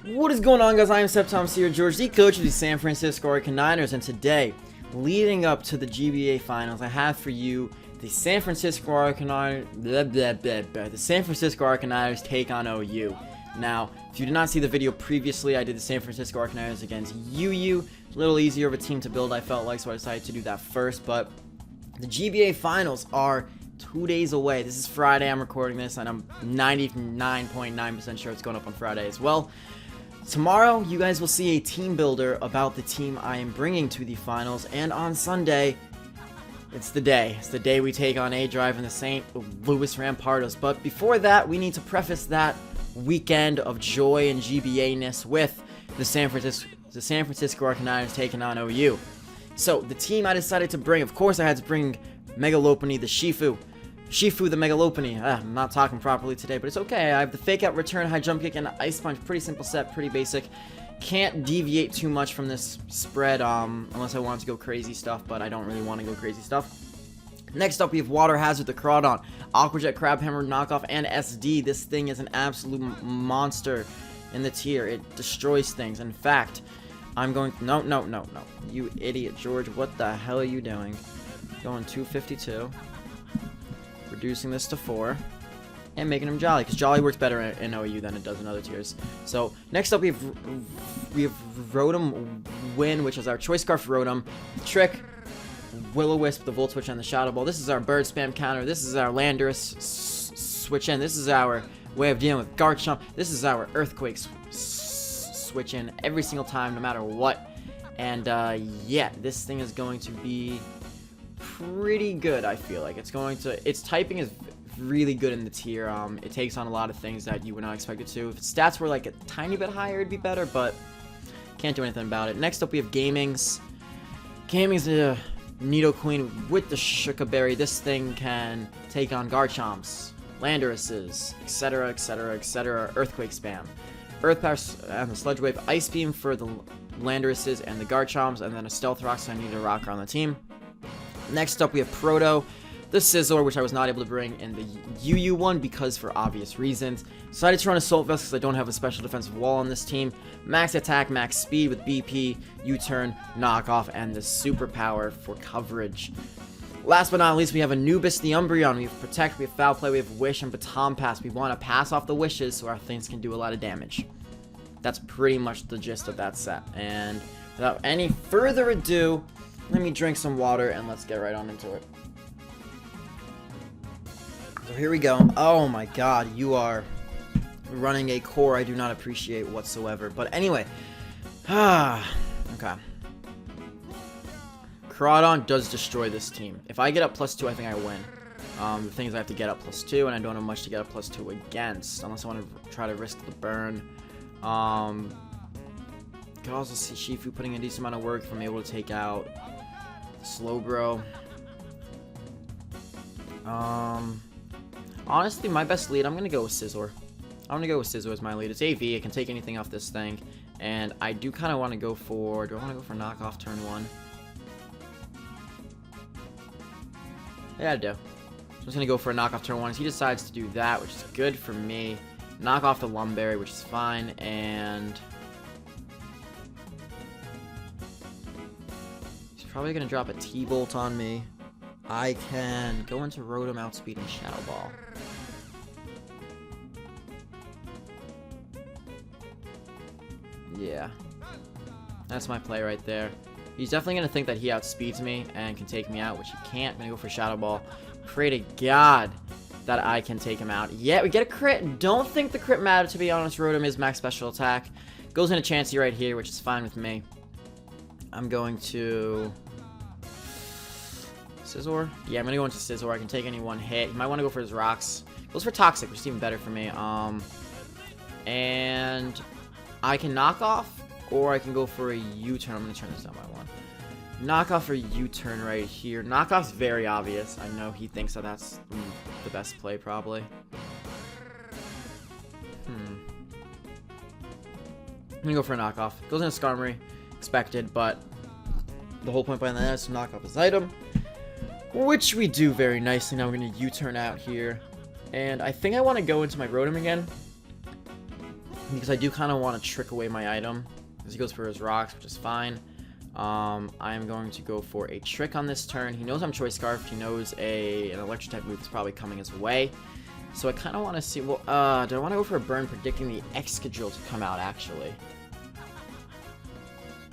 What is going on, guys? I am SceptileMC here, George, the coach of the San Francisco Arcaniners, and today, leading up to the GBA Finals, I have for you the San Francisco Arcaniners, the San Francisco Arcaniners take on OU. Now, if you did not see the video previously, I did the San Francisco Arcaniners against UU. A little easier of a team to build, I felt like, so I decided to do that first. But the GBA Finals are 2 days away. This is Friday. I'm recording this, and I'm 99.9% sure it's going up on Friday as well. Tomorrow, you guys will see a team builder about the team I am bringing to the finals, and on Sunday, it's the day. It's the day we take on A-Drive and the St. Louis Rampardos. But before that, we need to preface that weekend of joy and GBA-ness with the San Francisco Arcaniners taking on OU. So, the team I decided to bring, of course I had to bring Megalopony, the Shifu the Megalopony. I'm not talking properly today, but it's okay. I have the Fake Out, Return, High Jump Kick, and Ice Punch. Pretty simple set, pretty basic. Can't deviate too much from this spread, unless I want to go crazy stuff, but I don't really want to go crazy stuff. Next up, we have Water Hazard, the Crawdon, Aquajet, Crabhammer, Knockoff, and SD. This thing is an absolute monster in the tier. It destroys things. In fact, I'm going... No. You idiot, George. What the hell are you doing? Going 252. Reducing this to 4. And making him Jolly, because Jolly works better in OU than it does in other tiers. So, next up we have Rotom Win, which is our Choice Scarf Rotom. Trick, Will-O-Wisp, the Volt Switch, and the Shadow Ball. This is our Bird Spam counter. This is our Landorus Switch in. This is our way of dealing with Garchomp. This is our Earthquake Switch in every single time, no matter what. And, yeah, this thing is going to be pretty good, I feel like. Its typing is really good in the tier. It takes on a lot of things that you would not expect it to. If its stats were like a tiny bit higher, it'd be better, but can't do anything about it. Next up, we have Gaming's. Gaming's the Nidoqueen with the Shukaberry. This thing can take on Garchomps, Landoruses, etc., Earthquake Spam. Earth Power and the Sludge Wave, Ice Beam for the Landoruses and the Garchomps, and then a Stealth Rock, so I need a Rocker on the team. Next up, we have Proto, the Scizor, which I was not able to bring in the UU one because for obvious reasons. Decided to run Assault Vest because I don't have a special defensive wall on this team. Max Attack, Max Speed with BP, U-Turn, Knockoff, and the Superpower for coverage. Last but not least, we have Anubis the Umbreon. We have Protect, we have Foul Play, we have Wish, and Baton Pass. We want to pass off the wishes so our things can do a lot of damage. That's pretty much the gist of that set. And without any further ado, let me drink some water and let's get right on into it. So here we go. Oh my god, you are running a core I do not appreciate whatsoever. But anyway, okay. Crawdon does destroy this team. If I get up +2, I think I win. The thing is I have to get up +2, and I don't have much to get up +2 against, unless I want to try to risk the burn. Could also see Shifu putting a decent amount of work if I'm able to take out Slowbro. Honestly, my best lead, I'm going to go with Scizor. I'm going to go with Scizor as my lead. It's AV. It can take anything off this thing. And I do kind of want to go for... Do I want to go for Knockoff turn 1? Yeah, I do. So I'm just going to go for a Knockoff turn 1. He decides to do that, which is good for me. Knock off the Lumberry, which is fine. And... he's probably going to drop a T-Bolt on me. I can go into Rotom, Outspeed, and Shadow Ball. Yeah. That's my play right there. He's definitely going to think that he outspeeds me and can take me out, which he can't. I'm going to go for Shadow Ball. Pray to God that I can take him out. Yeah, we get a crit. Don't think the crit mattered, to be honest. Rotom is max special attack. Goes into Chansey right here, which is fine with me. I'm going to... Scizor? Yeah, I'm going to go into Scizor. I can take any one hit. He might want to go for his rocks. Goes for Toxic, which is even better for me. And I can knock off, or I can go for a U-turn. I'm going to turn this down by 1. Knock off or U-turn right here. Knock off's very obvious. I know he thinks that that's the best play, probably. I'm going to go for a knockoff. Goes into Skarmory. Expected, but the whole point behind that is to knock off his item, which we do very nicely. Now we're going to U-turn out here. And I think I want to go into my Rotom again. because I do kind of want to trick away my item. Because he goes for his rocks, which is fine. I am going to go for a trick on this turn. He knows I'm Choice Scarf. He knows an electric type move is probably coming his way. So I kind of want to see, well, do I want to go for a burn predicting the Excadrill to come out, actually?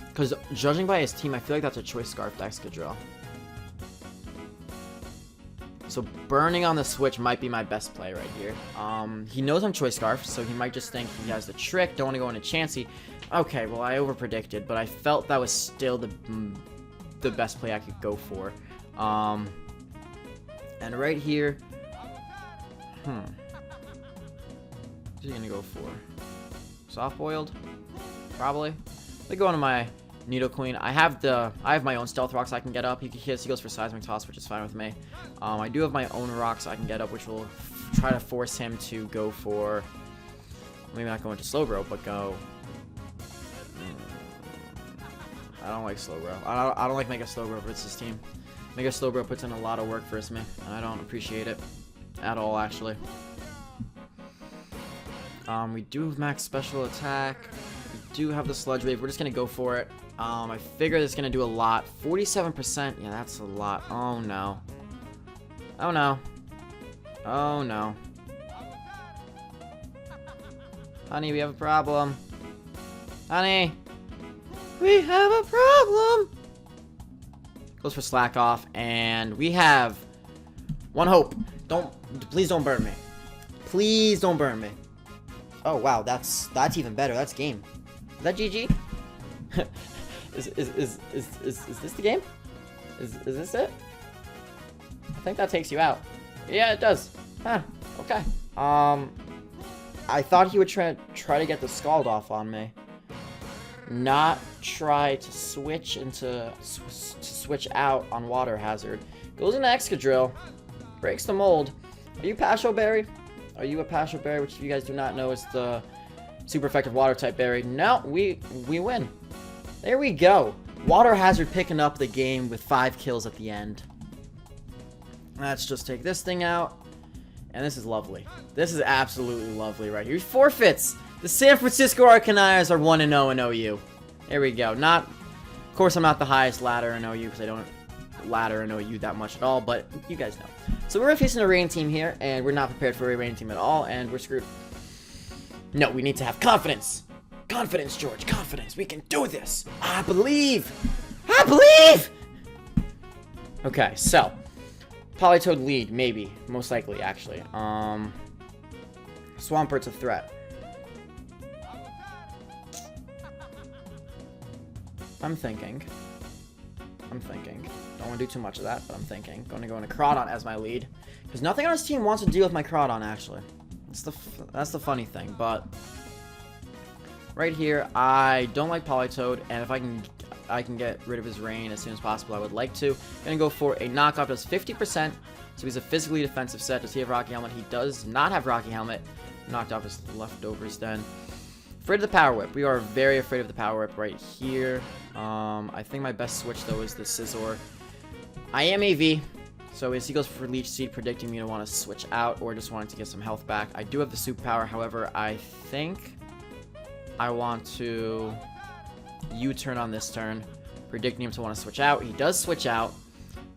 Because judging by his team, I feel like that's a Choice Scarf Excadrill. So burning on the switch might be my best play right here. He knows I'm Choice Scarf, so he might just think he has the trick. Don't want to go into Chansey. Okay, well, I over-predicted, but I felt that was still the best play I could go for. And right here... What's he gonna go for? Soft-boiled? Probably. They go into my Nidoqueen. I have my own Stealth Rocks I can get up. He goes for Seismic Toss, which is fine with me. I do have my own rocks I can get up, which will try to force him to go for... Maybe not go into Slowbro, but go... I don't like Slowbro. I don't like Mega Slowbro versus his team. Mega Slowbro puts in a lot of work versus me, and I don't appreciate it at all, actually. We do have max special attack. We do have the Sludge Wave. We're just gonna go for it. I figure it's gonna do a lot. 47%. Yeah, that's a lot. Oh no. Oh no. Oh no. Honey, we have a problem. Honey, we have a problem. Goes for Slack Off, and we have one hope. Please don't burn me. Please don't burn me. Oh wow, that's even better. That's game. Is that GG? Is this the game? Is this it? I think that takes you out. Yeah, it does. Huh. Okay. I thought he would try to get the Scald off on me. Not try to switch switch out on Water Hazard. Goes into Excadrill. Breaks the mold. Are you Pasho Berry? Are you a Pasho Berry, which if you guys do not know is the super effective water type berry? No, we win. There we go. Water Hazard picking up the game with 5 kills at the end. Let's just take this thing out. And this is lovely. This is absolutely lovely right here. He forfeits. The San Francisco Arcaniners are 1-0 in OU. There we go. Of course, I'm not the highest ladder in OU because I don't ladder in OU that much at all, but you guys know. So we're facing a rain team here, and we're not prepared for a rain team at all, and we're screwed. No, we need to have confidence. Confidence, George. Confidence. We can do this. I believe. I believe! Okay, so. Politoed lead, maybe. Most likely, actually. Swampert's a threat. I'm thinking. Don't want to do too much of that, but I'm thinking. Going to go into Crawdon as my lead. Because nothing on his team wants to deal with my Crawdon, actually. That's the funny thing, but... Right here, I don't like Politoed, and if I can get rid of his rain as soon as possible, I would like to. Gonna go for a knockoff, does 50%, so he's a physically defensive set. Does he have Rocky Helmet? He does not have Rocky Helmet. Knocked off his leftovers then. Afraid of the Power Whip. We are very afraid of the Power Whip right here. I think my best switch, though, is the Scizor. I am AV, so as he goes for Leech Seed, predicting me to want to switch out or just wanting to get some health back. I do have the Superpower, however, I think I want to U-turn on this turn, predicting him to want to switch out. He does switch out.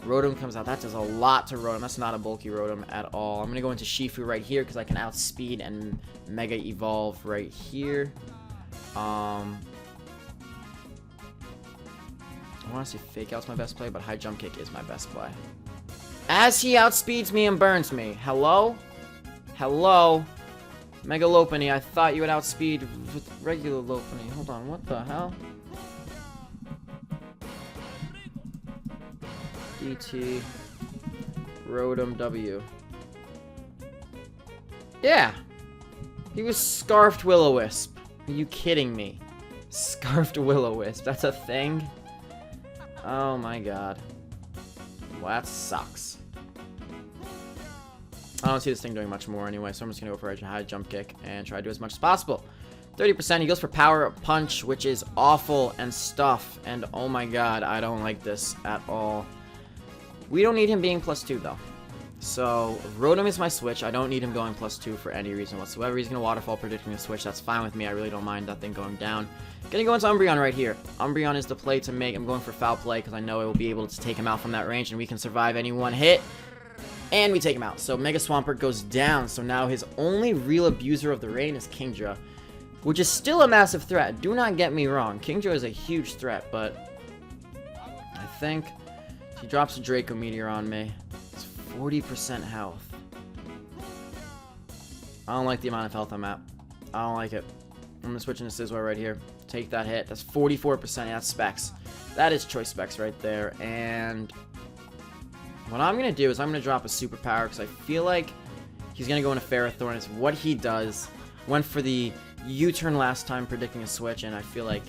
Rotom comes out. That does a lot to Rotom. That's not a bulky Rotom at all. I'm going to go into Shifu right here because I can outspeed and Mega Evolve right here. I want to say Fake Out's my best play, but High Jump Kick is my best play. As he outspeeds me and burns me. Hello? Hello? Mega Lopunny, I thought you would outspeed with regular Lopunny. Hold on, what the hell? DT Rotom W. Yeah! He was Scarfed Will-O-Wisp. Are you kidding me? Scarfed Will-O-Wisp, that's a thing? Oh my god. Well, that sucks. I don't see this thing doing much more anyway, so I'm just going to go for a high jump kick and try to do as much as possible. 30%, he goes for Power Punch, which is awful and stuff. And oh my god, I don't like this at all. We don't need him being +2 though. So, Rotom is my switch. I don't need him going +2 for any reason whatsoever. He's going to Waterfall predicting a switch. That's fine with me. I really don't mind that thing going down. Gonna go into Umbreon right here. Umbreon is the play to make. I'm going for Foul Play because I know it will be able to take him out from that range, and we can survive any one hit. And we take him out. So, Mega Swampert goes down. So, now his only real abuser of the rain is Kingdra, which is still a massive threat. Do not get me wrong. Kingdra is a huge threat, but I think he drops a Draco Meteor on me. 40% health. I don't like the amount of health I'm at. I don't like it. I'm going to switch into Scizor right here. Take that hit. That's 44%. Yeah, that's Specs. That is choice Specs right there. And what I'm going to do is I'm going to drop a superpower because I feel like he's going to go into Ferrothorn. It's what he does. Went for the U-turn last time predicting a switch, and I feel like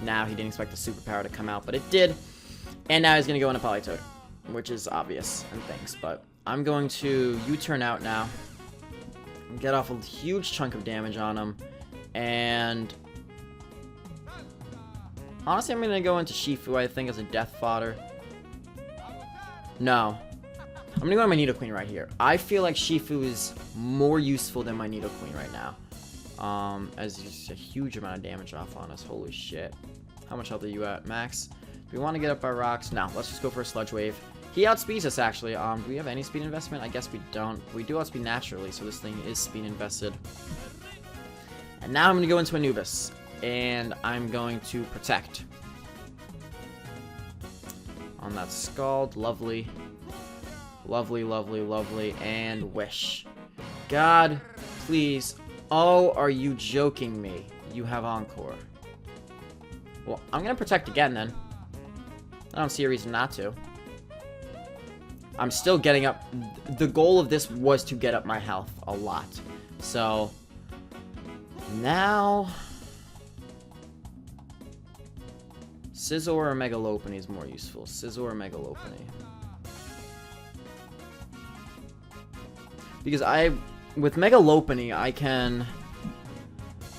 now he didn't expect the superpower to come out, but it did. And now he's going to go into Politoed, which is obvious and things, but I'm going to U-turn out now and get off a huge chunk of damage on him, and honestly I'm going to go into Shifu, I think, as a death fodder. No. I'm going to go on my Nidoqueen right here. I feel like Shifu is more useful than my Nidoqueen right now, as he's a huge amount of damage off on us. Holy shit. How much health are you at, Max? Do we want to get up our rocks? No, let's just go for a Sludge Wave. He outspeeds us, actually. Do we have any speed investment? I guess we don't. We do outspeed naturally, so this thing is speed invested. And now I'm going to go into Anubis, and I'm going to Protect. On that Scald. Lovely. Lovely, lovely, lovely. And Wish. God, please. Oh, are you joking me? You have Encore. Well, I'm going to Protect again, then. I don't see a reason not to. I'm still getting up. The goal of this was to get up my health a lot. So, now Scizor or Megalopony is more useful. Scizor or Megalopony. Because with Megalopony, I can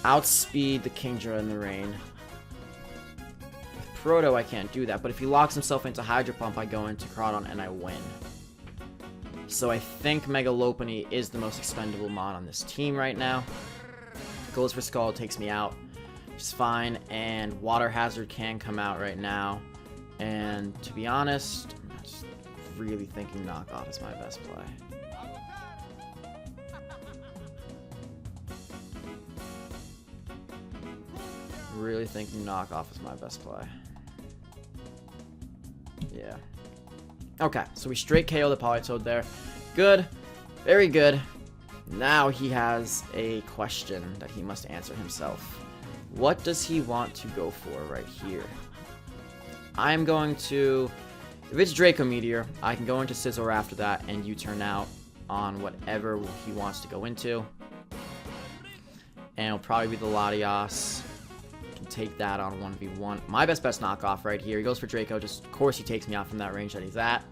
outspeed the Kingdra in the rain. Proto, I can't do that, but if he locks himself into Hydro Pump, I go into Crawdon and I win. So I think Megalopony is the most expendable mon on this team right now. Goes for Scald, takes me out, which is fine, and Water Hazard can come out right now. And to be honest, I'm just really thinking Knockoff is my best play. Really thinking Knockoff is my best play. Yeah. Okay, so we straight KO the Politoed there. Good. Very good. Now he has a question that he must answer himself. What does he want to go for right here? I'm going to... If it's Draco Meteor, I can go into Scizor after that and U-turn out on whatever he wants to go into. And it'll probably be the Latios. Take that on 1v1. My best Knockoff right here. He goes for Draco. Just, of course, he takes me out from that range that he's at.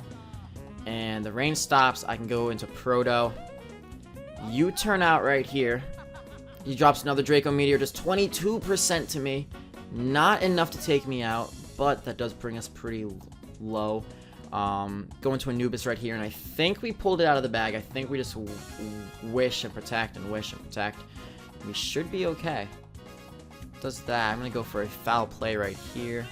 And the rain stops. I can go into Proto. U-turn out right here. He drops another Draco Meteor. Just 22% to me. Not enough to take me out, but that does bring us pretty low. Go into Anubis right here, and I think we pulled it out of the bag. I think we just wish and protect and wish and protect. We should be okay. Does that. I'm going to go for a Foul Play right here.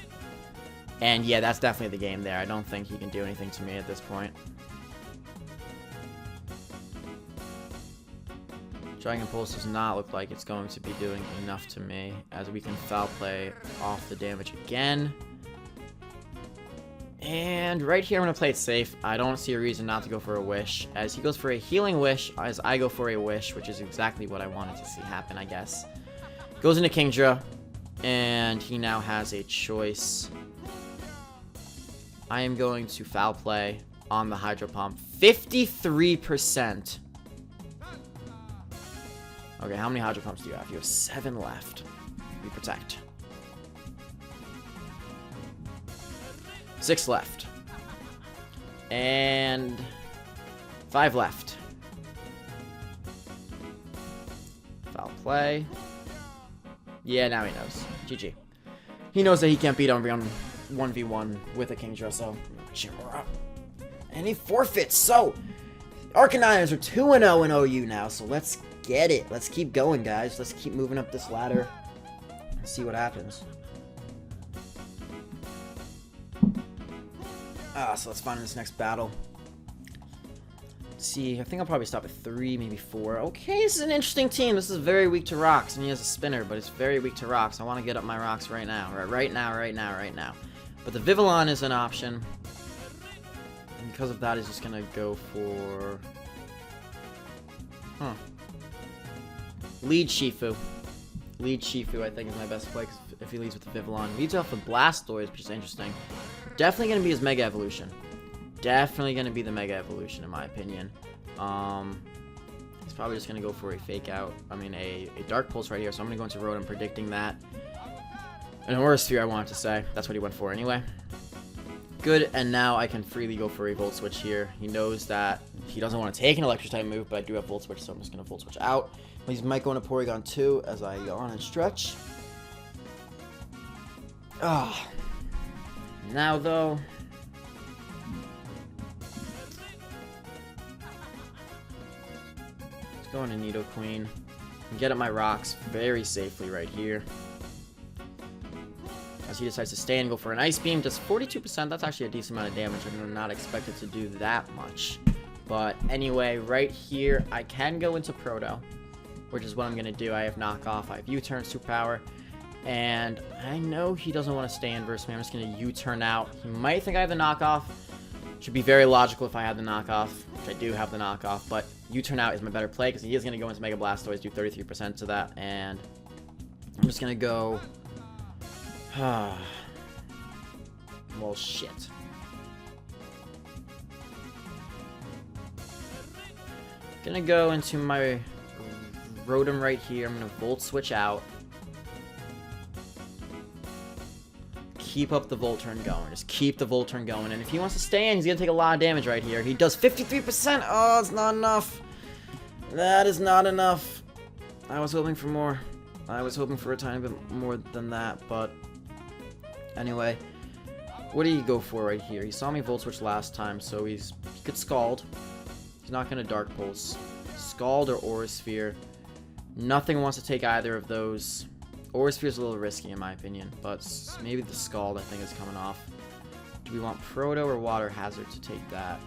And yeah, that's definitely the game there. I don't think he can do anything to me at this point. Dragon Pulse does not look like it's going to be doing enough to me, as we can Foul Play off the damage again. And right here, I'm going to play it safe. I don't see a reason not to go for a Wish, as he goes for a Healing Wish, as I go for a Wish, which is exactly what I wanted to see happen, I guess. Goes into Kingdra, and he now has a choice. I am going to Foul Play on the Hydro Pump. 53%. Okay, how many Hydro Pumps do you have? You have 7 left. We protect. 6 left. And 5 left. Foul Play. Yeah, now he knows. GG. He knows that he can't beat Umbreon 1v1 with a Kingdra, so cheer her up. And he forfeits, so Arcaniners are 2-0 in OU now, so let's get it. Let's keep going, guys. Let's keep moving up this ladder and see what happens. So let's find this next battle. Let's see, I think I'll probably stop at 3, maybe 4. Okay, this is an interesting team. This is very weak to rocks, and he has a spinner, but it's very weak to rocks. I want to get up my rocks right now. Right now. But the Vivillon is an option. And because of that, he's just going to go for... Lead Shifu. Lead Shifu, I think, is my best play if he leads with the Vivillon. Leads off the Blastoise, which is interesting. Definitely going to be his Mega Evolution. Definitely going to be the Mega Evolution, in my opinion. He's probably just going to go for a Fake Out. I mean, a Dark Pulse right here, so I'm going to go into Rotom predicting that. An Aura Sphere, I wanted to say. That's what he went for anyway. Good, and now I can freely go for a Volt Switch here. He knows that he doesn't want to take an Electric-type move, but I do have Volt Switch, so I'm just going to Volt Switch out. He might go into Porygon 2 as I yawn and stretch. Now, though... let's go into Nidoqueen and get at my rocks very safely right here. As he decides to stay and go for an Ice Beam, does 42%. That's actually a decent amount of damage. I did not expect it to do that much. But anyway, right here, I can go into Proto, which is what I'm going to do. I have Knockoff, I have U-Turn, Superpower, and I know he doesn't want to stay inverse me. I'm just going to U-Turn out. He might think I have the Knockoff. Should be very logical if I had the Knockoff, which I do have the Knockoff, but U-Turn out is my better play because he is going to go into Mega Blastoise, do 33% to that, and I'm just going to go... well, shit. Gonna go into my Rotom right here. I'm gonna Volt Switch out. Keep up the Volt Turn going. Just keep the Volt Turn going. And if he wants to stay in, he's gonna take a lot of damage right here. He does 53%. Oh, it's not enough. That is not enough. I was hoping for more. I was hoping for a tiny bit more than that, but anyway. What do you go for right here? He saw me Volt Switch last time, so he could Scald. He's not going to Dark Pulse. Scald or Aura Sphere. Nothing wants to take either of those. Aura Sphere is a little risky in my opinion, but maybe the Scald I think is coming off. Do we want Proto or Water Hazard to take that?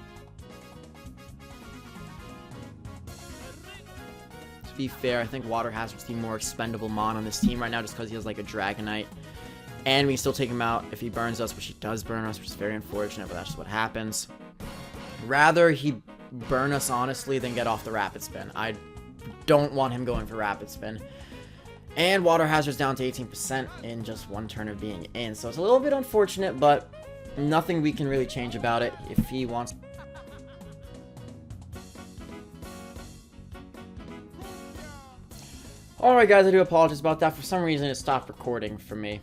To be fair, I think Water Hazard's the more expendable Mon on this team right now just because he has like a Dragonite. And we can still take him out if he burns us, which he does burn us, which is very unfortunate, but that's just what happens. Rather he burn us honestly than get off the Rapid Spin. I don't want him going for Rapid Spin. And Water Hazard's down to 18% in just one turn of being in. So it's a little bit unfortunate, but nothing we can really change about it if he wants. Alright guys, I do apologize about that. For some reason it stopped recording for me.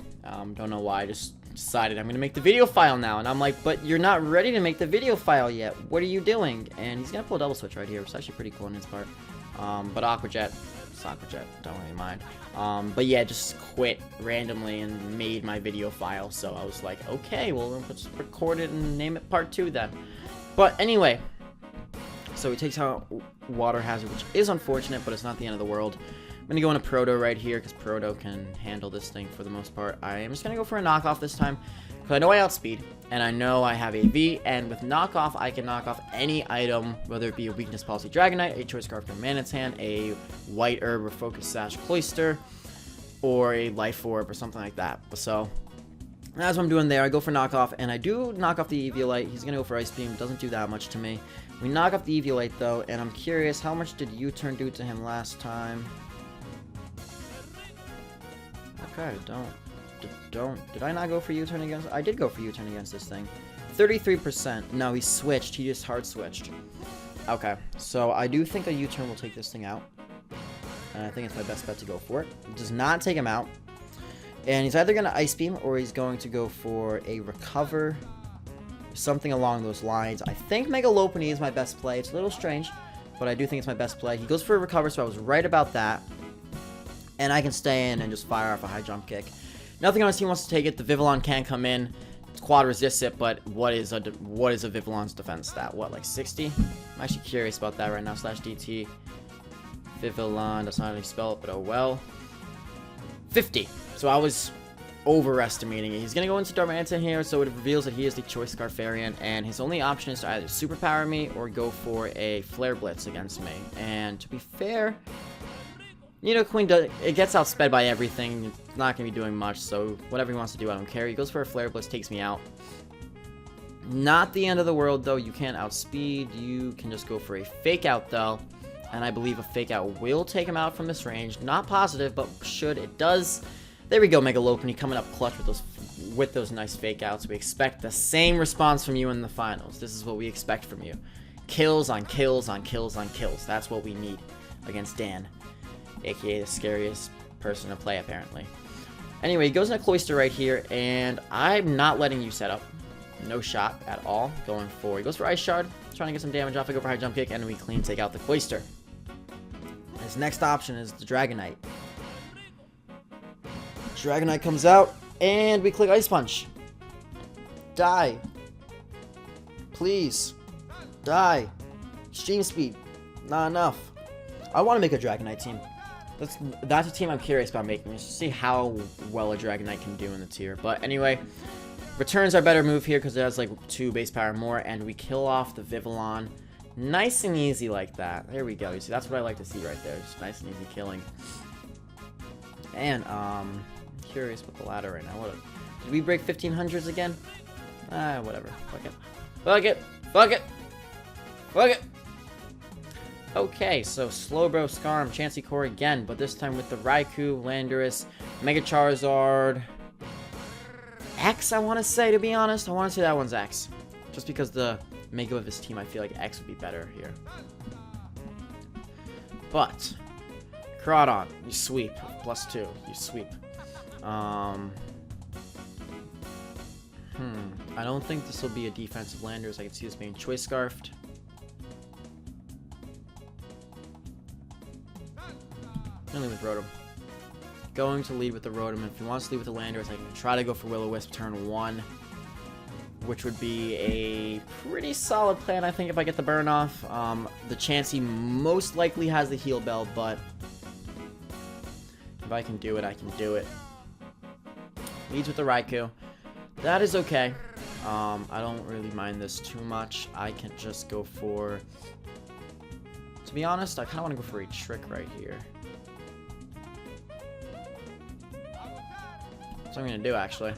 Don't know why. I just decided I'm going to make the video file now. And I'm like, but you're not ready to make the video file yet. What are you doing? And he's going to pull a double switch right here, which is actually pretty cool on his part. But Aqua Jet, it's Aqua Jet, don't really mind. But yeah, just quit randomly and made my video file. So I was like, okay, well, let's record it and name it part 2 then. But anyway, so he takes out Water Hazard, which is unfortunate, but it's not the end of the world. I'm going to go into Proto right here, because Proto can handle this thing for the most part. I am just going to go for a knockoff this time, because I know I outspeed, and I know I have AV, and with knockoff, I can knock off any item, whether it be a Weakness Policy Dragonite, a Choice Scarf from Manon's Hand, a White Herb or Focus Sash Cloyster, or a Life Orb or something like that. So, that's what I'm doing there. I go for knockoff, and I do knock off the Eviolite. He's going to go for Ice Beam. Doesn't do that much to me. We knock off the Eviolite, though, and I'm curious, how much did U-Turn do to him last time? Okay, did I not go for U-Turn against? I did go for U-Turn against this thing. 33%. No, he switched. He just hard switched. Okay, so I do think a U-Turn will take this thing out. And I think it's my best bet to go for it. It does not take him out. And he's either going to Ice Beam or he's going to go for a Recover. Something along those lines. I think Mega Lopunny is my best play. It's a little strange, but I do think it's my best play. He goes for a Recover, so I was right about that. And I can stay in and just fire off a high jump kick. Nothing on his team wants to take it. The Vivillon can come in. quad resists it, but what is a Vivillon's defense stat? What, like 60? I'm actually curious about that right now. /DT. Vivillon, that's not how you spell it, but oh well. 50. So I was overestimating it. He's gonna go into Darmanitan here, so it reveals that he is the Choice Scarf variant, and his only option is to either superpower me or go for a Flare Blitz against me. And to be fair, Queen does, it gets outsped by everything. It's not gonna be doing much, so whatever he wants to do, I don't care. He goes for a Flare Blitz, takes me out. Not the end of the world though. You can't outspeed. You can just go for a Fake Out though, and I believe a Fake Out will take him out from this range. Not positive, but should it does. There we go, Mega Lopunny coming up clutch with those nice Fake Outs. We expect the same response from you in the finals. This is what we expect from you. Kills on kills on kills on kills. That's what we need against Dan, aka the scariest person to play apparently. Anyway, he goes into Cloyster right here, and I'm not letting you set up. No shot at all. Going for, he goes for Ice Shard, trying to get some damage off. I go for High Jump Kick, and we clean take out the Cloyster. His next option is the Dragonite. Dragonite comes out, and we click Ice Punch. Die. Please. Die. Extreme Speed. Not enough. I want to make a Dragonite team. That's a team I'm curious about making. Just to see how well a Dragonite can do in the tier. But anyway, Return's our better move here because it has like 2 base power more, and we kill off the Vivillon. Nice and easy like that. There we go. You see, that's what I like to see right there. Just nice and easy killing. And curious with the ladder right now. Did we break 1500s again? Whatever. Fuck it. Fuck it. Fuck it. Fuck it. Okay, so Slowbro, Scarm, Chansey Core again, but this time with the Raikou, Landorus, Mega Charizard, X, I want to say, to be honest. I want to say that one's X. Just because the makeup of his team, I feel like X would be better here. But, Crawdon, you sweep. +2, you sweep. I don't think this will be a defensive Landorus. I can see this being Choice Scarfed. Lead with Rotom. Going to lead with the Rotom. If he wants to lead with the Landorus, I can try to go for Will-O-Wisp turn 1, which would be a pretty solid plan, I think, if I get the burn off. The Chansey most likely has the Heal Bell, but if I can do it, I can do it. Leads with the Raikou. That is okay. I don't really mind this too much. I can just go for... To be honest, I kind of want to go for a Trick right here. That's what I'm going to do, actually.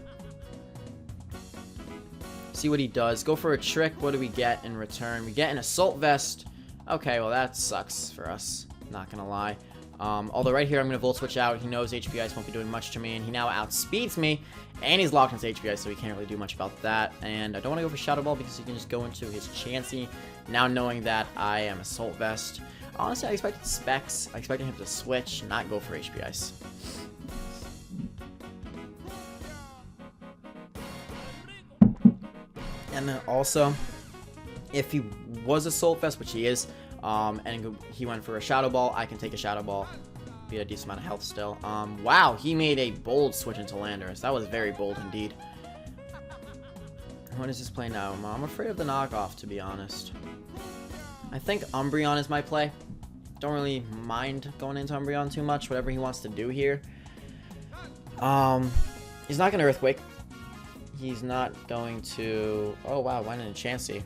See what he does. Go for a Trick. What do we get in return? We get an Assault Vest. Okay, well, that sucks for us. Not going to lie. Although right here, I'm going to Volt Switch out. He knows HP Ice won't be doing much to me, and he now outspeeds me. And he's locked into HP Ice, so he can't really do much about that. And I don't want to go for Shadow Ball because he can just go into his Chansey. Now knowing that I am Assault Vest. Honestly, I expected Specs. I expected him to switch, not go for HP Ice. And then also, if he was Assault Vest, which he is, and he went for a Shadow Ball, I can take a Shadow Ball. Be a decent amount of health still. Wow, he made a bold switch into Landorus. That was very bold indeed. What does this play now? I'm afraid of the knockoff, to be honest. I think Umbreon is my play. Don't really mind going into Umbreon too much, whatever he wants to do here. He's not going to Earthquake. He's not going to... Oh, wow, went into Chansey.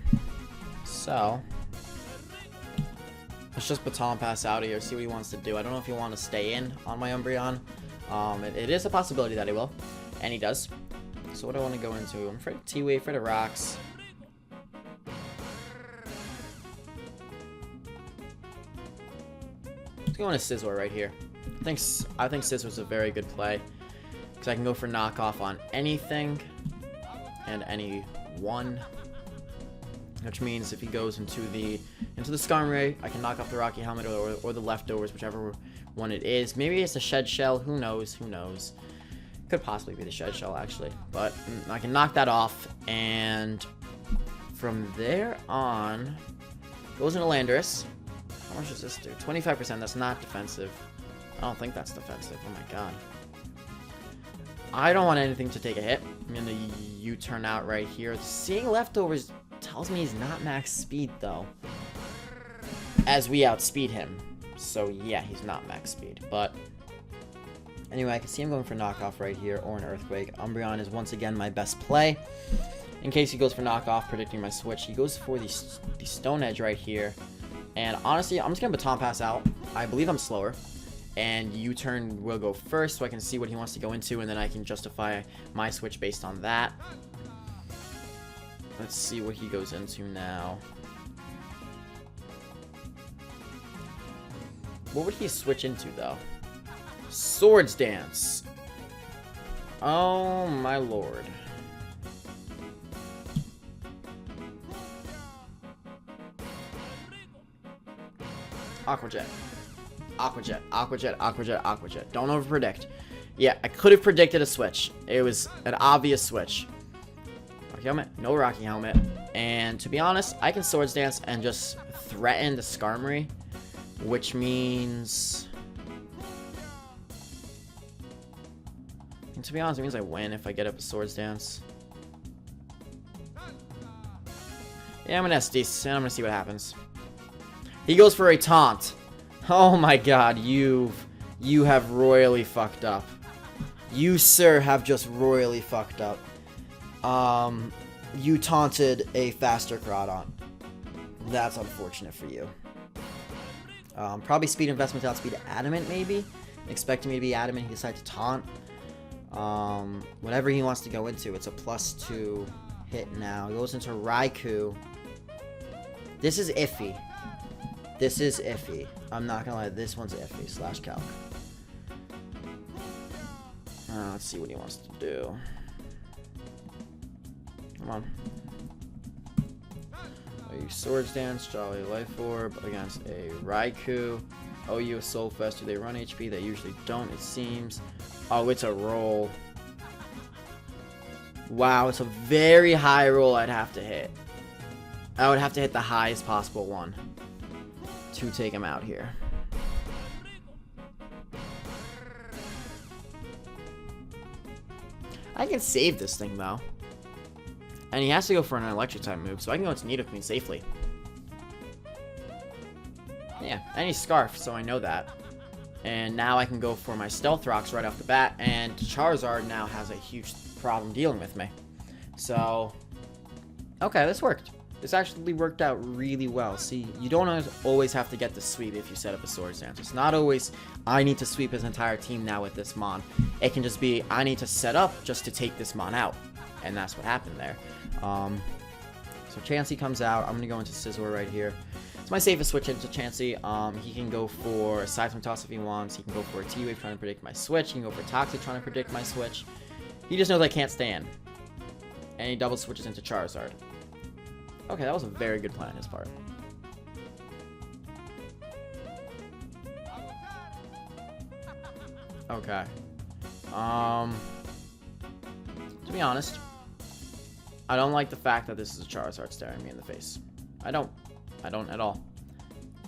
So... let's just Baton Pass out of here, see what he wants to do. I don't know if he wants to stay in on my Umbreon. It is a possibility that he will. And he does. So what do I want to go into? I'm afraid of T-Wave, afraid of Rocks. Let's go into Scizor right here. I think Scizor's a very good play. Because I can go for knockoff on anything. And anyone. Which means if he goes into the Skarmory, I can knock off the Rocky Helmet or the Leftovers, whichever one it is. Maybe it's a Shed Shell. Who knows? Who knows? Could possibly be the Shed Shell, actually. But I can knock that off. And from there on, goes into Landorus. How much does this do? 25%. That's not defensive. I don't think that's defensive. Oh my god. I don't want anything to take a hit. I'm gonna U-turn out right here. Seeing leftovers tells me he's not max speed though, as we outspeed him. So yeah, he's not max speed. But anyway, I can see him going for knockoff right here or an earthquake. Umbreon is once again my best play. In case he goes for knockoff, predicting my switch, he goes for the Stone Edge right here. And honestly, I'm just gonna Baton Pass out. I believe I'm slower. And U-turn will go first, so I can see what he wants to go into, and then I can justify my switch based on that. Let's see what he goes into now. What would he switch into, though? Swords Dance. Oh, my lord. Aqua Jet. Aqua Jet, Aqua Jet, Aqua Jet, Aqua Jet. Don't overpredict. Yeah, I could have predicted a switch. It was an obvious switch. Rocky Helmet, no Rocky Helmet. And to be honest, I can Swords Dance and just threaten the Skarmory, which means... And to be honest, it means I win if I get up a Swords Dance. Yeah, I'm gonna SD, and I'm gonna see what happens. He goes for a taunt. Oh my god, you have royally fucked up. You, sir, have just royally fucked up. You taunted a faster Groudon. That's unfortunate for you. Probably speed investment without speed adamant, maybe. Expecting me to be adamant, he decided to taunt. Whatever he wants to go into, it's a +2 hit now. He goes into Raikou. This is iffy. This is iffy. I'm not gonna lie, this one's iffy. Slash calc. Let's see what he wants to do. Come on. A Swords Dance, Jolly Life Orb against a Raikou. OU Soul Fest. Do they run HP? They usually don't, it seems. Oh, it's a roll. Wow, it's a very high roll I'd have to hit. I would have to hit the highest possible one to take him out here. I can save this thing though. And he has to go for an electric type move, so I can go into Nidoqueen safely. Yeah, and he's Scarf, so I know that. And now I can go for my Stealth Rocks right off the bat, and Charizard now has a huge problem dealing with me. So, okay, this worked. This actually worked out really well. See, you don't always have to get the sweep if you set up a Swords Dance. It's not always, I need to sweep his entire team now with this Mon. It can just be, I need to set up just to take this Mon out. And that's what happened there. So Chansey comes out. I'm going to go into Scizor right here. It's my safest switch into Chansey. He can go for Seismic Toss if he wants. He can go for a T-Wave trying to predict my switch. He can go for Toxic trying to predict my switch. He just knows I can't stand. And he double switches into Charizard. Okay, that was a very good plan on his part. Okay. To be honest, I don't like the fact that this is a Charizard staring me in the face. I don't at all.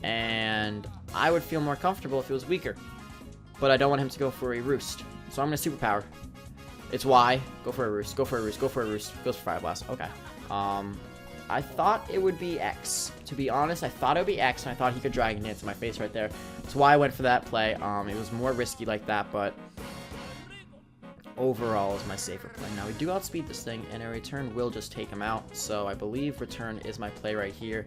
And I would feel more comfortable if it was weaker. But I don't want him to go for a Roost. So I'm going to Superpower. It's Y. Go for a Roost. Go for a Roost. Go for a Roost. Goes for Fire Blast. Okay. I thought it would be X. To be honest, I thought it would be X, and I thought he could Dragon Dance in my face right there. That's why I went for that play. It was more risky like that, but overall is my safer play. Now, we do outspeed this thing, and a Return will just take him out. So I believe Return is my play right here.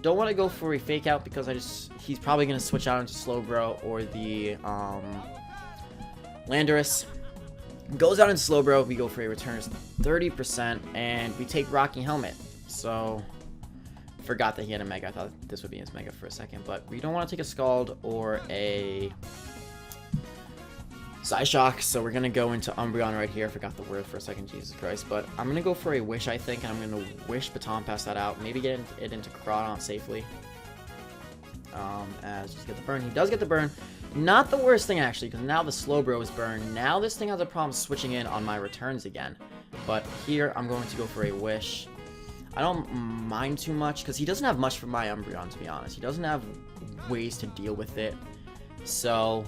Don't want to go for a Fake Out because he's probably going to switch out into Slowbro or the Landorus. Goes out in Slowbro, we go for a Return 30%, and we take Rocky Helmet. So, forgot that he had a Mega. I thought this would be his Mega for a second, but we don't want to take a Scald or a Psyshock, so we're going to go into Umbreon right here. I forgot the word for a second, Jesus Christ, but I'm going to go for a Wish, I think, and I'm going to Wish Baton Pass that out. Maybe get it into Groudon safely. As just get the burn. He does get the burn. Not the worst thing, actually, because now the Slowbro is burned. Now this thing has a problem switching in on my returns again. But here, I'm going to go for a Wish. I don't mind too much, because he doesn't have much for my Umbreon, to be honest. He doesn't have ways to deal with it. So,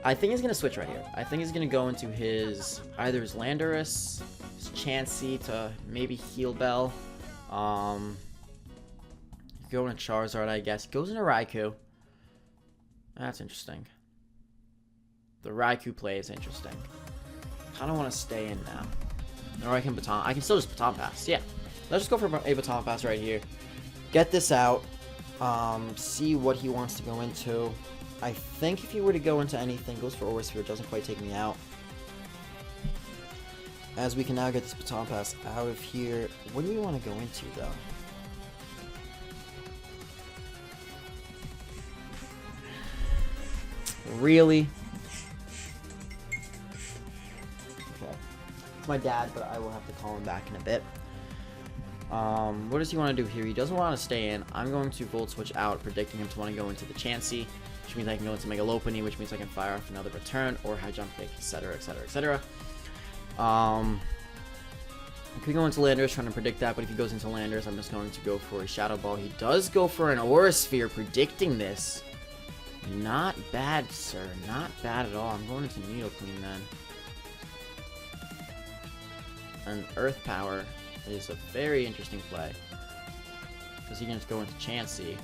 I think he's going to switch right here. I think he's going to go into his, either his Landorus, his Chansey to maybe Heal Bell. Go into Charizard, I guess. Goes into Raikou. That's interesting. The Raikou play is interesting. Kind of want to stay in now. Or I can Baton. I can still just Baton Pass. Yeah. Let's just go for a Baton Pass right here. Get this out. See what he wants to go into. I think if he were to go into anything, goes for Aura Sphere, doesn't quite take me out. As we can now get this Baton Pass out of here. What do we want to go into, though? Really? Okay. It's my dad, but I will have to call him back in a bit. What does he want to do here? He doesn't want to stay in. I'm going to Volt Switch out, predicting him to want to go into the Chansey, which means I can go into Mega Lopunny, which means I can fire off another return, or High Jump Kick, etc., etc., etc. I could go into Landorus, trying to predict that, but if he goes into Landorus, I'm just going to go for a Shadow Ball. He does go for an Aura Sphere, predicting this. Not bad, sir. Not bad at all. I'm going into Nidoqueen then. And Earth Power is a very interesting play, because he can just go into Chansey.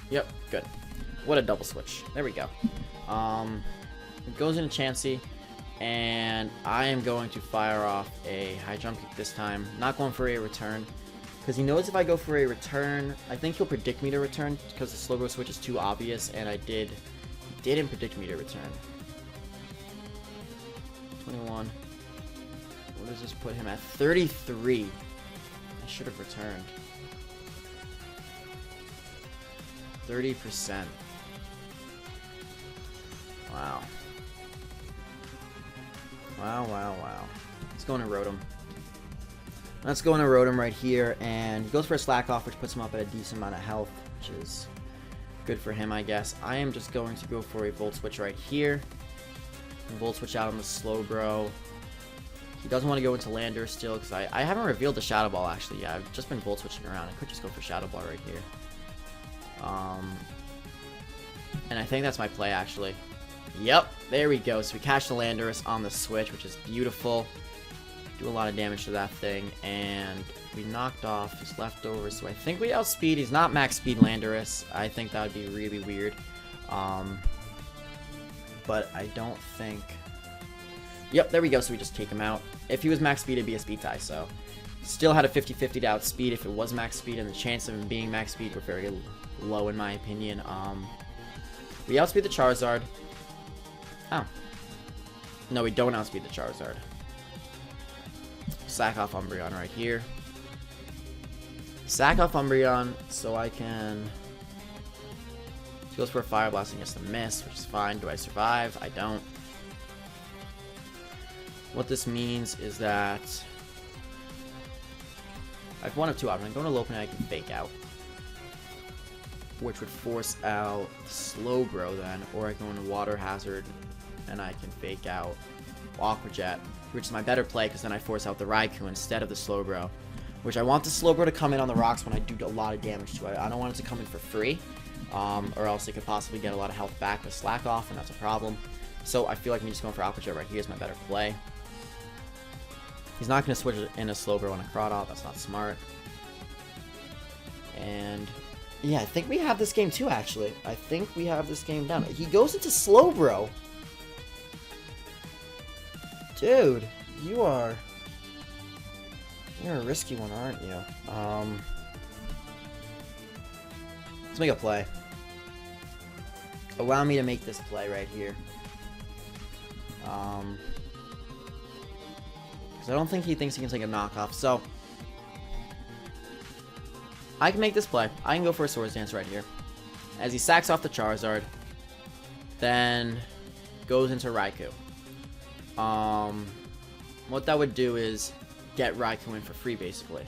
Yep, good. What a double switch. There we go. It goes into Chansey, and I am going to fire off a High Jump Kick this time. Not going for a return, because he knows if I go for a return, I think he'll predict me to return, because the Slowbro switch is too obvious, and he didn't predict me to return. 21. What does this put him at? 33. I should have returned. 30%. Wow. Wow. Let's go into Rotom. Let's go into Rotom right here, and he goes for a Slack Off, which puts him up at a decent amount of health, which is good for him, I guess. I am just going to go for a Volt Switch right here. Volt Switch out on the Slowbro. He doesn't want to go into Lander still, because I haven't revealed the Shadow Ball, actually. Yeah, I've just been Volt Switching around. I could just go for Shadow Ball right here. And I think that's my play, actually. Yep, there we go. So we catch the Landorus on the switch, which is beautiful. Do a lot of damage to that thing, and we knocked off his leftovers, so I think we outspeed. He's not max speed Landorus. I think that would be really weird. But I don't think... Yep, there we go, so we just take him out. If he was max speed, it'd be a speed tie, so... Still had a 50-50 to outspeed if it was max speed, and the chance of him being max speed were very low, in my opinion. We outspeed the Charizard. Oh. No, we don't outspeed the Charizard. Sack off Umbreon right here. Sack off Umbreon so I can... He goes for a Fire Blast and gets the miss, which is fine. Do I survive? I don't. What this means is that I have one of two options. I go to Lopunny, I can Fake Out, which would force out Slowbro then, or I go into Water Hazard and I can Fake Out Aqua Jet, which is my better play, because then I force out the Raikou instead of the Slowbro, which I want the Slowbro to come in on the rocks when I do a lot of damage to it. I don't want it to come in for free, or else it could possibly get a lot of health back with Slack Off, and that's a problem. So I feel like me just going for Aqua Jet right here is my better play. He's not going to switch in a Slowbro on a Crawdot. That's not smart. And yeah, I think we have this game too, actually. I think we have this game down. He goes into Slowbro. Dude, you're a risky one, aren't you? Let's make a play. Allow me to make this play right here. Because I don't think he thinks he can take a knockoff. So I can make this play. I can go for a Swords Dance right here. As he sacks off the Charizard, then goes into Raikou. What that would do is get Raikou in for free, basically.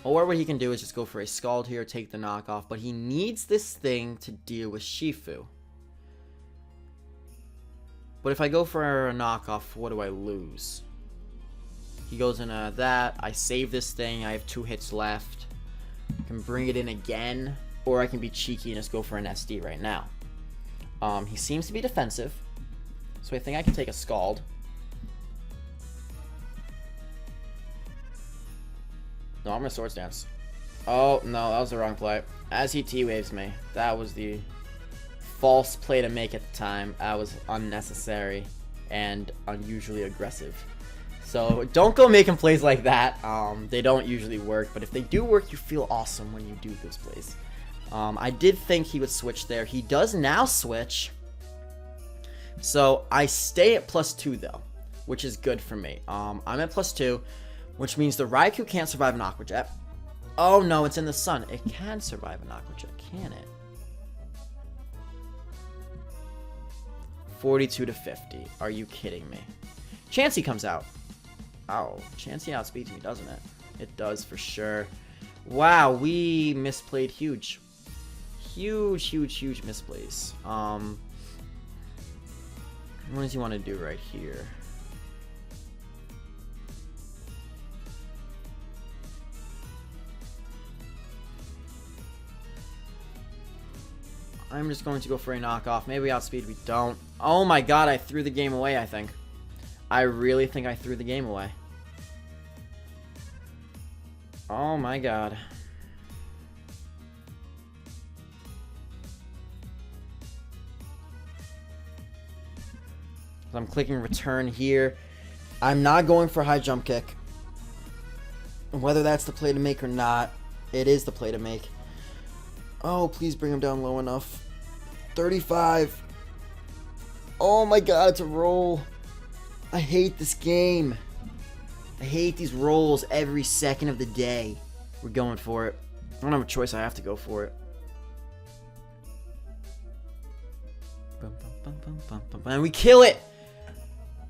Or what he can do is just go for a Scald here, take the knockoff, but he needs this thing to deal with Shifu. But if I go for a knockoff, what do I lose? He goes into that, I save this thing, I have 2 hits left. I can bring it in again, or I can be cheeky and just go for an SD right now. He seems to be defensive, so I think I can take a Scald. No, I'm gonna Swords Dance. Oh, no, that was the wrong play. As he T-Waves me. That was the false play to make at the time. That was unnecessary and unusually aggressive. So don't go making plays like that. They don't usually work, but if they do work, you feel awesome when you do those plays. I did think he would switch there. He does now switch. So I stay at +2 though, which is good for me. I'm at +2, which means the Raikou can't survive an Aqua Jet. Oh no, it's in the sun. It can survive an Aqua Jet, can it? 42 to 50. Are you kidding me? Chansey comes out. Oh, Chansey outspeeds me, doesn't it? It does for sure. Wow, we misplayed huge. Huge misplays. What does he want to do right here? I'm just going to go for a knockoff. Maybe we outspeed, we don't. Oh my god, I threw the game away, I think. I really think I threw the game away. Oh my god. I'm clicking return here. I'm not going for a high jump kick. Whether that's the play to make or not, it is the play to make. Oh, please bring him down low enough. 35. Oh my god, it's a roll. I hate this game. I hate these rolls every second of the day. We're going for it. I don't have a choice, I have to go for it. And we kill it!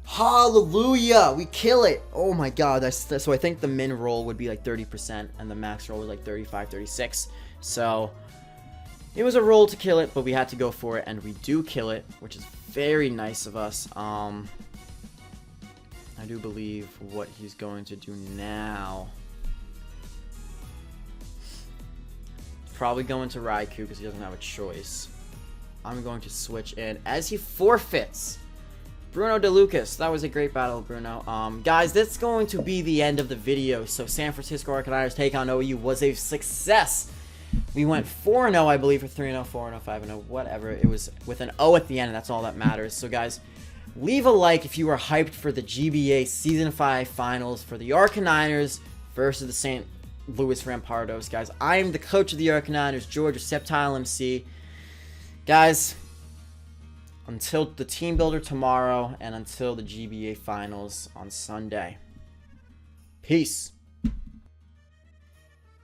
Hallelujah! We kill it! Oh my god. So I think the min roll would be like 30% and the max roll was like 35, 36. So it was a roll to kill it, but we had to go for it, and we do kill it, which is very nice of us. I do believe what he's going to do now. Probably going to Raikou because he doesn't have a choice. I'm going to switch in as he forfeits Bruno DeLucas. That was a great battle, Bruno. Guys, that's going to be the end of the video. So San Francisco Arcaniners take on OU was a success. We went 4-0, I believe, or 3-0, 4-0, 5-0, whatever. It was with an O at the end, and that's all that matters. So, guys, leave a like if you are hyped for the GBA Season 5 Finals for the Arcaniners versus the St. Louis Rampardos. Guys, I am the coach of the Arcaniners, George, SceptileMC. Guys, until the team builder tomorrow and until the GBA Finals on Sunday. Peace.